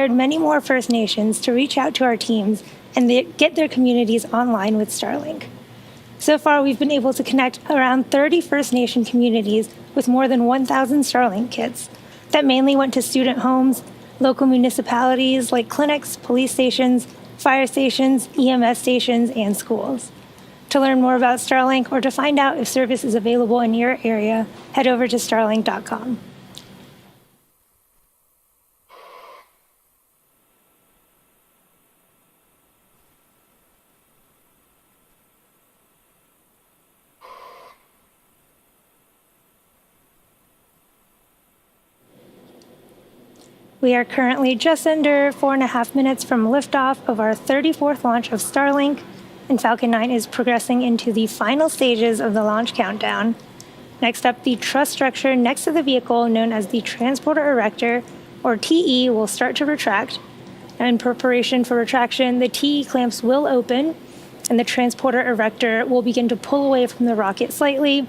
inspired many more First Nations to reach out to our teams and get their communities online with Starlink. So far, we've been able to connect around 30 First Nation communities with more than 1,000 Starlink kits that mainly went to student homes, local municipalities like clinics, police stations, fire stations, EMS stations, and schools. To learn more about Starlink or to find out if service is available in your area, head over to starlink.com. We are currently just under 4.5 minutes from liftoff of our 34th launch of Starlink, and Falcon 9 is progressing into the final stages of the launch countdown. Next up, the truss structure next to the vehicle, known as the transporter erector, or TE, will start to retract. Now, in preparation for retraction, the TE clamps will open, and the transporter erector will begin to pull away from the rocket slightly.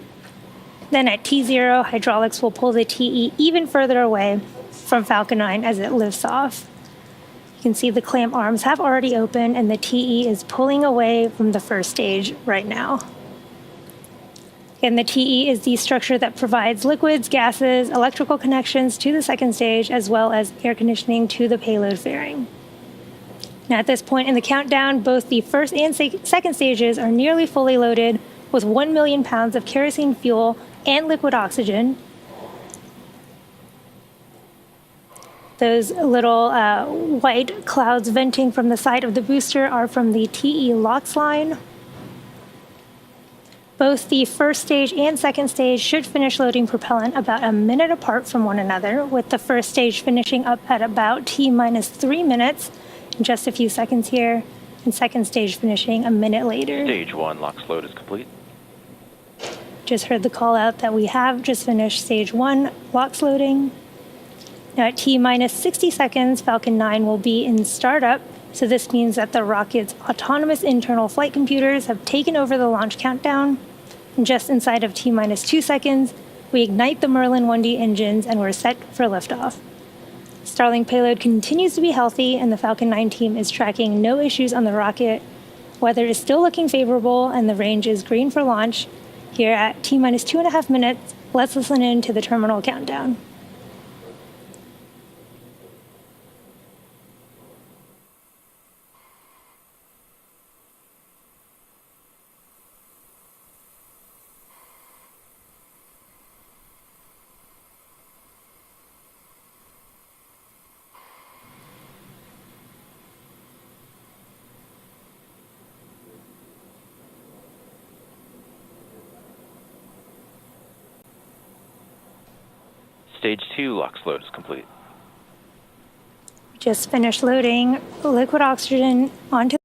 Then at T0, hydraulics will pull the TE even further away from Falcon 9 as it lifts off. You can see the clamp arms have already opened and the TE is pulling away from the first stage right now. And the TE is the structure that provides liquids, gases, electrical connections to the second stage, as well as air conditioning to the payload fairing. Now at this point in the countdown, both the first and second stages are nearly fully loaded with 1 million pounds of kerosene fuel and liquid oxygen. Those little white clouds venting from the side of the booster are from the TE LOX line. Both the first stage and second stage should finish loading propellant about a minute apart from one another, with the first stage finishing up at about T-3 minutes, in just a few seconds here, and second stage finishing a minute later. Stage 1 LOX load is complete. Just heard the call out that we have just finished stage 1 LOX loading. Now at T-60 seconds, Falcon 9 will be in startup, so this means that the rocket's autonomous internal flight computers have taken over the launch countdown. And just inside of T-2 seconds, we ignite the Merlin 1D engines and we're set for liftoff. Starlink payload continues to be healthy and the Falcon 9 team is tracking no issues on the rocket. Weather is still looking favorable and the range is green for launch. Here at T-2.5 minutes, let's listen in to the terminal countdown. Stage 2 LOX load is complete. Just finished loading liquid oxygen onto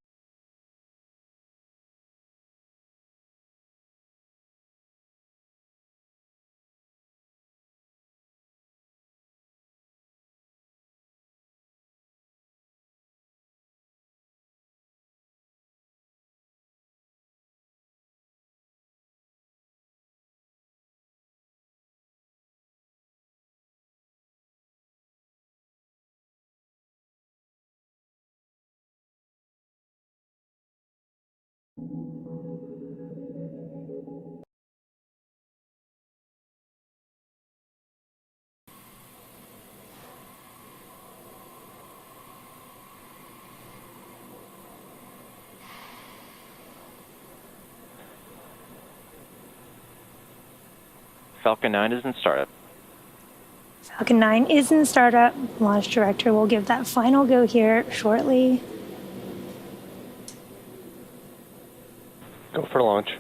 Falcon 9 is in startup. Falcon 9 is in startup. Launch director will give that final go here shortly. Go for launch.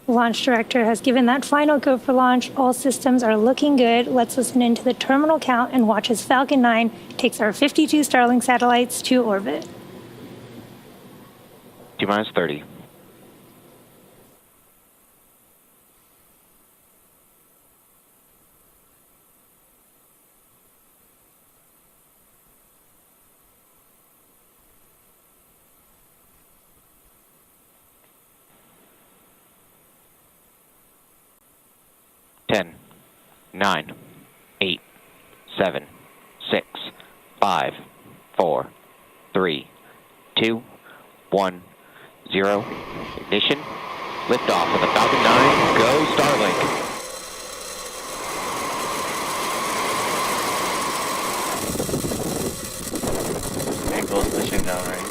Launch director has given that final go for launch. All systems are looking good. Let's listen into the terminal count and watch as Falcon 9 takes our 52 Starlink satellites to orbit. T-30. 10, 9, 8, 7, 6, 5, 4, 3, 2, 1, 0. Ignition. Liftoff of the Falcon 9. Go Starlink. Angle's pushing downrange.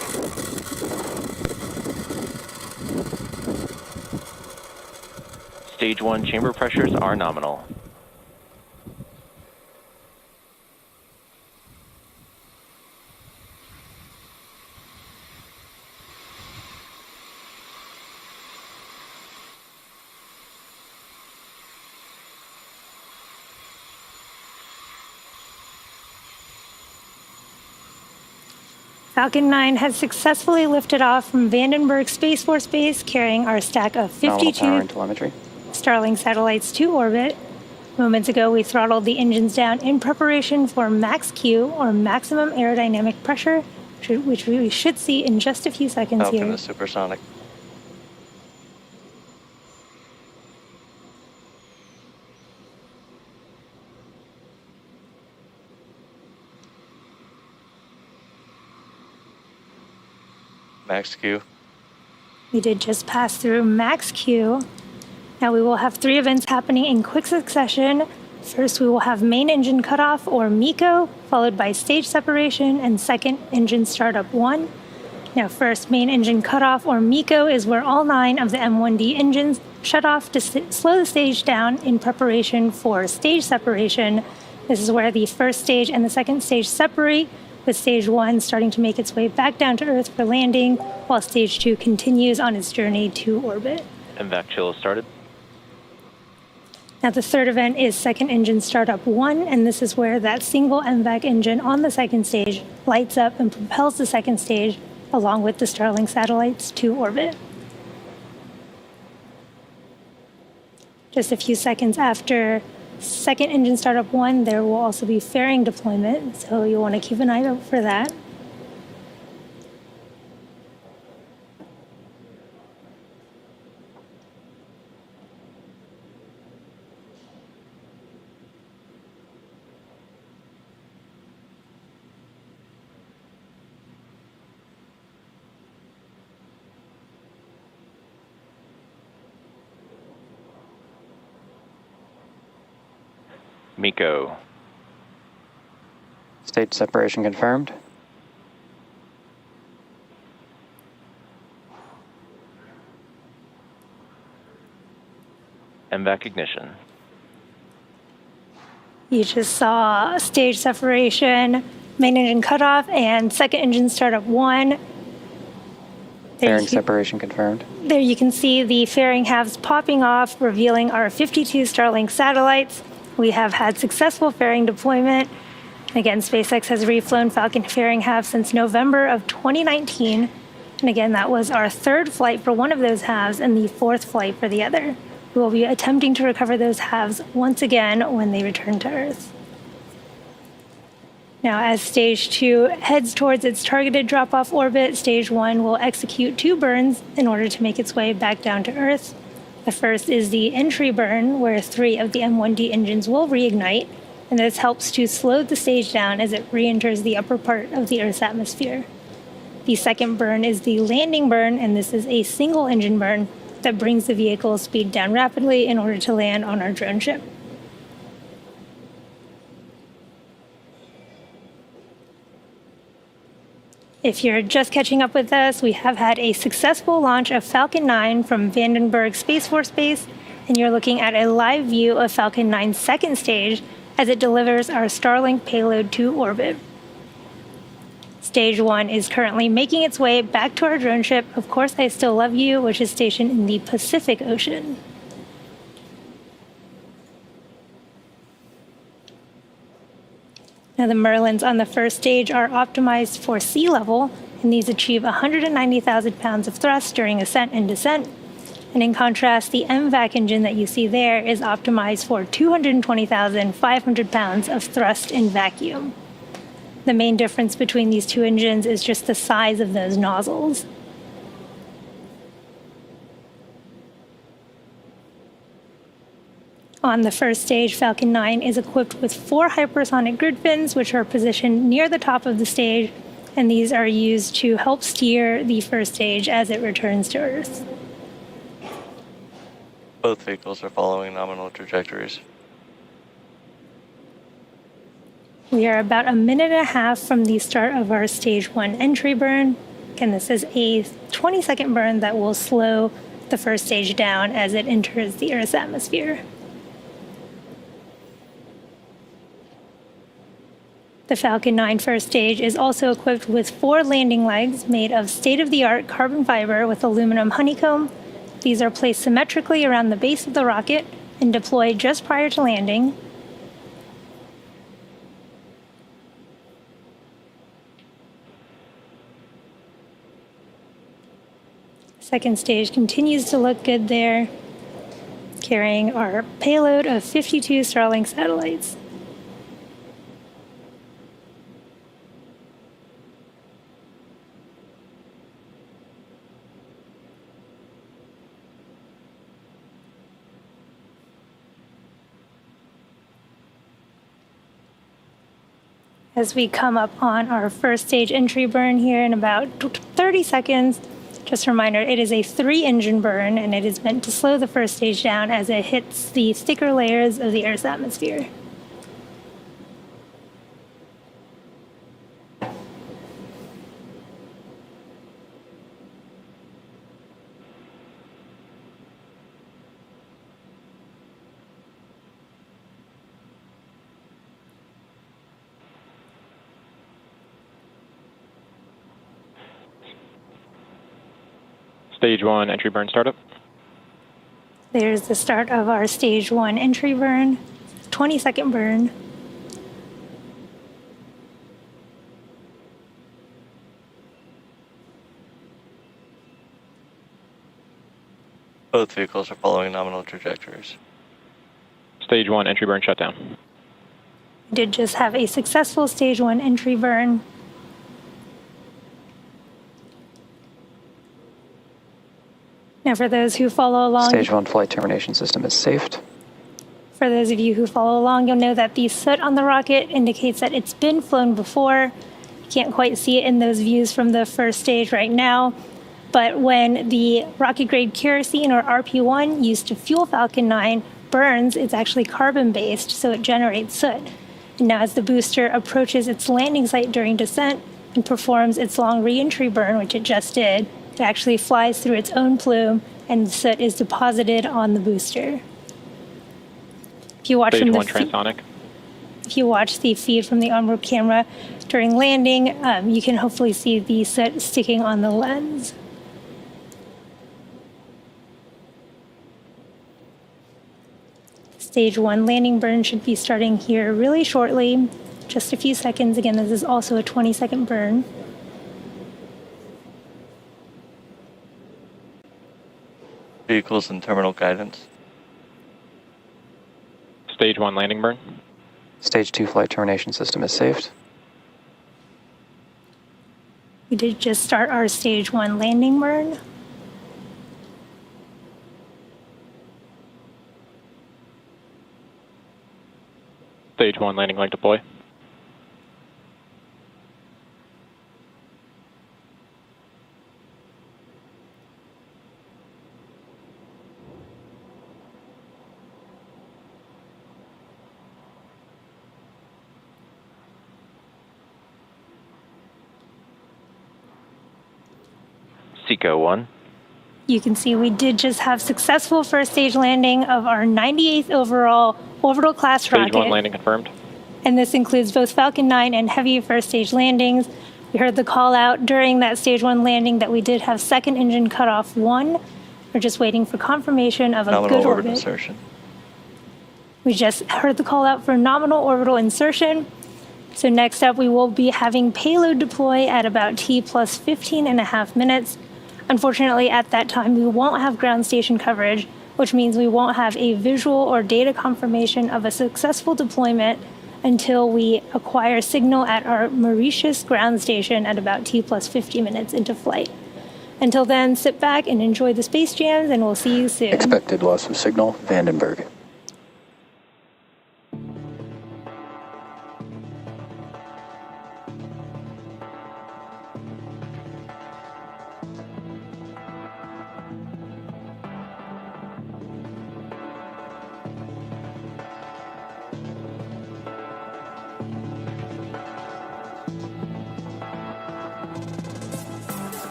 Stage 1 chamber pressures are nominal. Falcon 9 has successfully lifted off from Vandenberg Space Force Base, carrying our stack of Nominal 52 power and telemetry. Starlink satellites to orbit. Moments ago, we throttled the engines down in preparation for max Q, or maximum aerodynamic pressure, which we should see in just a few seconds Falcon here. is supersonic. Max Q. We did just pass through max Q. Now we will have 3 events happening in quick succession. First, we will have main engine cutoff, or MECO, followed by stage separation and second engine startup 1. Now first, main engine cutoff, or MECO, is where all 9 of the M1D engines shut off to slow the stage down in preparation for stage separation. This is where the first stage and the second stage separate, with stage 1 starting to make its way back down to Earth for landing, while stage 2 continues on its journey to orbit. MVAC chill has started. Now the third event is second engine startup 1, and this is where that single MVAC engine on the second stage lights up and propels the second stage along with the Starlink satellites to orbit. Just a few seconds after second engine startup 1, there will also be fairing deployment, so you'll want to keep an eye out for that. MECO. Stage separation confirmed. MVAC ignition. You just saw stage separation, main engine cutoff, and second engine startup 1. Fairing separation confirmed. There you can see the fairing halves popping off, revealing our 52 Starlink satellites. We have had successful fairing deployment. Again, SpaceX has reflown Falcon fairing halves since November of 2019. And again, that was our 3rd flight for one of those halves and the 4th flight for the other. We will be attempting to recover those halves once again when they return to Earth. Now, as stage 2 heads towards its targeted drop-off orbit, stage 1 will execute 2 burns in order to make its way back down to Earth. The first is the entry burn, where 3 of the M1D engines will reignite, and this helps to slow the stage down as it re-enters the upper part of the Earth's atmosphere. The second burn is the landing burn, and this is a single engine burn that brings the vehicle's speed down rapidly in order to land on our drone ship. If you're just catching up with us, we have had a successful launch of Falcon 9 from Vandenberg Space Force Base, and you're looking at a live view of Falcon 9's second stage as it delivers our Starlink payload to orbit. Stage 1 is currently making its way back to our drone ship, Of Course I Still Love You, which is stationed in the Pacific Ocean. Now, the Merlins on the first stage are optimized for sea level, and these achieve 190,000 pounds of thrust during ascent and descent. And in contrast, the MVAC engine that you see there is optimized for 220,500 pounds of thrust in vacuum. The main difference between these 2 engines is just the size of those nozzles. On the first stage, Falcon 9 is equipped with 4 hypersonic grid fins, which are positioned near the top of the stage, and these are used to help steer the first stage as it returns to Earth. Both vehicles are following nominal trajectories. We are about a minute and a half from the start of our stage 1 entry burn. Again, this is a 20-second burn that will slow the first stage down as it enters the Earth's atmosphere. The Falcon 9 first stage is also equipped with 4 landing legs made of state-of-the-art carbon fiber with aluminum honeycomb. These are placed symmetrically around the base of the rocket and deployed just prior to landing. Second stage continues to look good there, carrying our payload of 52 Starlink satellites. As we come up on our first stage entry burn here in about 30 seconds, just a reminder, it is a 3-engine burn, and it is meant to slow the first stage down as it hits the thicker layers of the Earth's atmosphere. Stage 1 entry burn startup. There's the start of our stage 1 entry burn, 20-second burn. Both vehicles are following nominal trajectories. Stage 1 entry burn shutdown. We did just have a successful stage 1 entry burn. Now, for those who follow along, Stage 1 flight termination system is safed. for those of you who follow along, you'll know that the soot on the rocket indicates that it's been flown before. You can't quite see it in those views from the first stage right now, but when the rocket-grade kerosene, or RP1, used to fuel Falcon 9 burns, it's actually carbon-based, so it generates soot. And now as the booster approaches its landing site during descent and performs its long re-entry burn, which it just did, it actually flies through its own plume, and the soot is deposited on the booster. If you watch Stage from 1 transonic. if you watch the feed from the onboard camera during landing, you can hopefully see the soot sticking on the lens. Stage 1 landing burn should be starting here really shortly, just a few seconds. Again, this is also a 20-second burn. Vehicles and terminal guidance. Stage 1 landing burn. Stage 2 flight termination system is saved. We did just start our stage 1 landing burn. Stage 1 landing leg deploy. Seco 1. You can see we did just have successful first stage landing of our 98th overall orbital class Stage rocket. 1 landing confirmed. And this includes both Falcon 9 and Heavy first stage landings. We heard the call out during that stage 1 landing that we did have second engine cutoff 1. We're just waiting for confirmation of a Nominal good orbit orbit. insertion. We just heard the call out for nominal orbital insertion. So next up, we will be having payload deploy at about T plus 15.5 minutes. Unfortunately, at that time, we won't have ground station coverage, which means we won't have a visual or data confirmation of a successful deployment until we acquire signal at our Mauritius ground station at about T plus 50 minutes into flight. Until then, sit back and enjoy the space jams, and we'll see you soon. Expected loss of signal, Vandenberg.